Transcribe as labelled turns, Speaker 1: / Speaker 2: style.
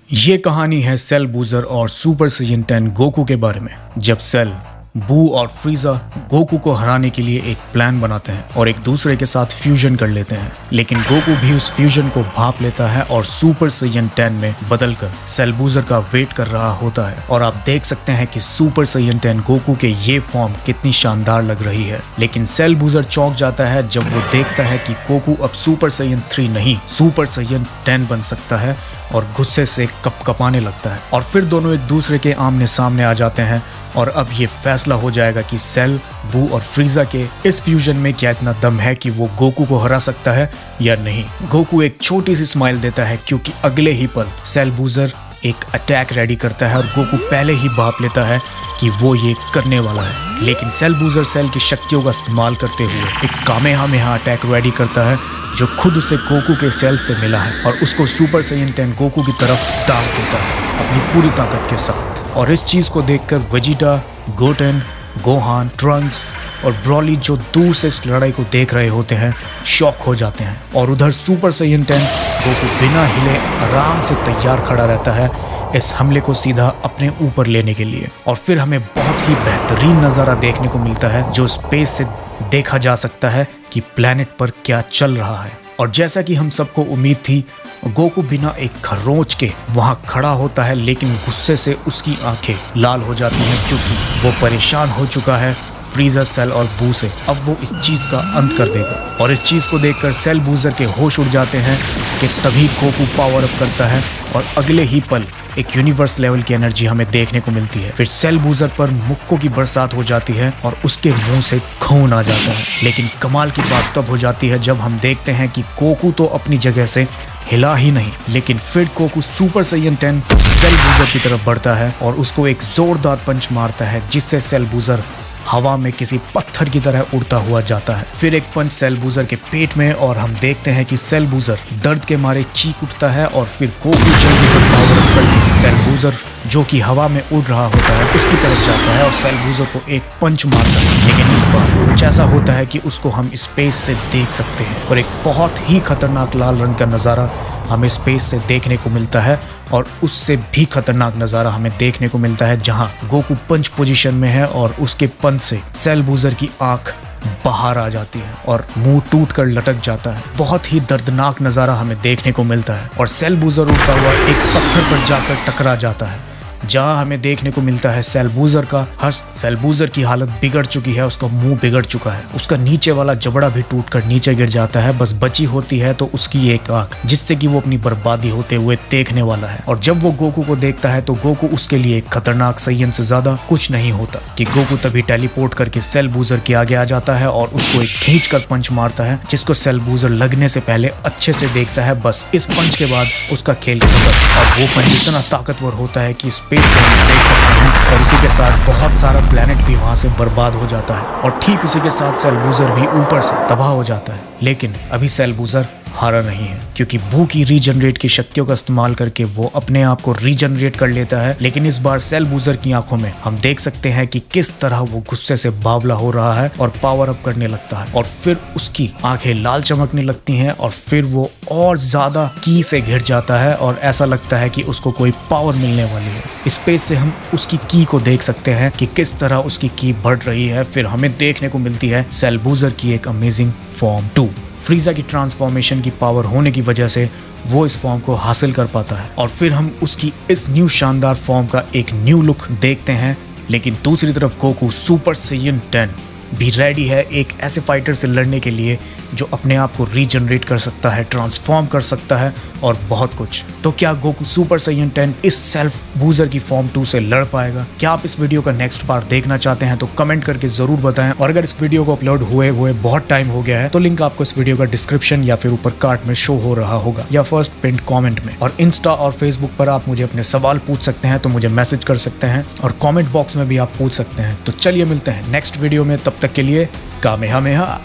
Speaker 1: ये कहानी है सेल बूजर और सुपर साइयन 10 गोकू के बारे में। जब सेल, बू और फ्रीजा गोकू को हराने के लिए एक प्लान बनाते हैं और एक दूसरे के साथ फ्यूजन कर लेते हैं, लेकिन गोकू भी उस फ्यूजन को भांप लेता है और सुपर साइयन 10 में बदलकर सेल बूजर का वेट कर रहा होता है। और आप देख सकते हैं कि सुपर साइयन 10 गोकू के ये फॉर्म कितनी शानदार लग रही है। लेकिन सेल बूजर चौंक जाता है जब वो देखता है कि गोकू अब सुपर साइयन 3 नहीं, सुपर साइयन 10 बन सकता है और गुस्से से कपकपाने लगता है। और फिर दोनों एक दूसरे के आमने सामने आ जाते हैं और अब ये फैसला हो जाएगा कि सेल, बू और फ्रीजा के इस फ्यूजन में क्या इतना दम है कि वो गोकू को हरा सकता है या नहीं। गोकू एक छोटी सी स्माइल देता है क्योंकि अगले ही पल सेल बूजर एक अटैक रेडी करता है और गोकू पहले ही भांप लेता है कि वो ये करने वाला है। लेकिन सेल बूजर सेल की शक्तियों का इस्तेमाल करते हुए एक कामेहामेहा अटैक रेडी करता है जो खुद उसे गोकू के सेल से मिला है और उसको सुपर साइयन 10 गोकू की तरफ दाग देता है अपनी पूरी ताकत के साथ। और इस चीज को देखकर वेजिटा, गोटेन, गोहान, ट्रंक्स और ब्रॉली जो दूर से इस लड़ाई को देख रहे होते हैं शॉक हो जाते हैं। और उधर सुपर साइयन 10 गोकू बिना हिले आराम से तैयार खड़ा रहता है इस हमले को सीधा अपने ऊपर लेने के लिए। और फिर हमें बहुत ही बेहतरीन नज़ारा देखने को मिलता है जो स्पेस से देखा जा सकता है कि प्लेनेट पर क्या चल रहा है। और जैसा कि हम सबको उम्मीद थी, गोकू बिना एक खरोंच के वहां खड़ा होता है, लेकिन गुस्से से उसकी आंखें लाल हो जाती हैं क्योंकि वो परेशान हो चुका है फ्रीजा, सेल और बू से। अब वो इस चीज का अंत कर देगा। और इस चीज को देखकर सेल बूजर के होश उड़ जाते हैं कि तभी गोकू पावर अप करता है और अगले ही पल एक यूनिवर्स लेवल की एनर्जी हमें देखने को मिलती है। फिर सेल बूजर पर मुक्कों की बरसात हो जाती है और उसके मुंह से खून आ जाता है। लेकिन कमाल की बात तब हो जाती है जब हम देखते हैं कि गोकू तो अपनी जगह से हिला ही नहीं, लेकिन फिर गोकू सुपर साइयन 10 सेल बूजर की तरफ बढ़ता है और उसको एक जोरदार पंच मारता है जिससे सेल बूजर हवा में किसी पत्थर की तरह उड़ता हुआ जाता है। फिर एक पंच सेल बूजर के पेट में और हम देखते हैं कि सेल बूजर दर्द के मारे चीख उठता है और फिर गोकू जल्दी से पावर अप करके सेल बूजर जो कि हवा में उड़ रहा होता है उसकी तरफ जाता है और सेल बूजर को एक पंच मारता है। लेकिन इस बार कुछ ऐसा होता है कि उसको हम स्पेस से देख सकते हैं और एक बहुत ही खतरनाक लाल रंग का नज़ारा हमें स्पेस से देखने को मिलता है। और उससे भी खतरनाक नज़ारा हमें देखने को मिलता है जहां गोकू पंच पोजीशन में है और उसके पंच से सेल बूजर की आंख बाहर आ जाती है और मुंह टूट कर लटक जाता है। बहुत ही दर्दनाक नज़ारा हमें देखने को मिलता है और सेल बूजर उड़ता हुआ एक पत्थर पर जाकर टकरा जाता है जहां हमें देखने को मिलता है सेल बूजर का हर्ष। सेल बूजर की हालत बिगड़ चुकी है, उसका मुंह बिगड़ चुका है, उसका नीचे वाला जबड़ा भी टूटकर नीचे गिर जाता है। बस बची होती है तो उसकी एक आंख जिससे कि वो अपनी बर्बादी होते हुए देखने वाला है। और जब वो गोकू को देखता है तो गोकू उसके लिए एक खतरनाक साइयन से ज्यादा कुछ नहीं होता कि गोकू तभी टेलीपोर्ट करके सेल बूजर के आगे आ जाता है और उसको एक खींच कर पंच मारता है जिसको सेल बूजर लगने से पहले अच्छे से देखता है। बस इस पंच के बाद उसका खेल खत्म और वो पंच इतना ताकतवर होता है कि स्पेस से हम देख सकते हैं और उसी के साथ बहुत सारा प्लेनेट भी वहां से बर्बाद हो जाता है। और ठीक उसी के साथ सेल बूजर भी ऊपर से तबाह हो जाता है। लेकिन अभी सेल बूजर हारा नहीं है क्योंकि बू की रीजनरेट की शक्तियों का इस्तेमाल करके वो अपने आप को रीजनरेट कर लेता है। लेकिन इस बार सेल बूजर की आंखों में हम देख सकते हैं कि किस तरह वो गुस्से से बावला हो रहा है और पावर अप करने लगता है। और फिर उसकी आंखें लाल चमकने लगती हैं और फिर वो और ज्यादा की से घिर जाता है और ऐसा लगता है कि उसको कोई पावर मिलने वाली है। स्पेस से हम उसकी की को देख सकते हैं कि किस तरह उसकी की बढ़ रही है। फिर हमें देखने को मिलती है सेल बूजर की एक अमेजिंग फॉर्म 2। फ्रीजा की ट्रांसफॉर्मेशन की पावर होने की वजह से वो इस फॉर्म को हासिल कर पाता है और फिर हम उसकी इस न्यू शानदार फॉर्म का एक न्यू लुक देखते हैं। लेकिन दूसरी तरफ गोकू सुपर साइयन 10 भी रेडी है एक ऐसे फाइटर से लड़ने के लिए जो अपने आप को रीजनरेट कर सकता है, ट्रांसफॉर्म कर सकता है और बहुत कुछ। तो क्या गोकू सुपर साइयन 10 इस सेल्फ बूजर की फॉर्म 2 से लड़ पाएगा? क्या आप इस वीडियो का नेक्स्ट पार्ट देखना चाहते हैं तो कमेंट करके जरूर बताएं। और अगर इस वीडियो को अपलोड हुए बहुत टाइम हो गया है तो लिंक आपको इस वीडियो का डिस्क्रिप्शन या फिर ऊपर कार्ड में शो हो रहा होगा या फर्स्ट पिन कॉमेंट में। और इंस्टा और फेसबुक पर आप मुझे अपने सवाल पूछ सकते हैं तो मुझे मैसेज कर सकते हैं और कॉमेंट बॉक्स में भी आप पूछ सकते हैं। तो चलिए मिलते हैं नेक्स्ट वीडियो में, तब तक के लिए कामेहामेहा।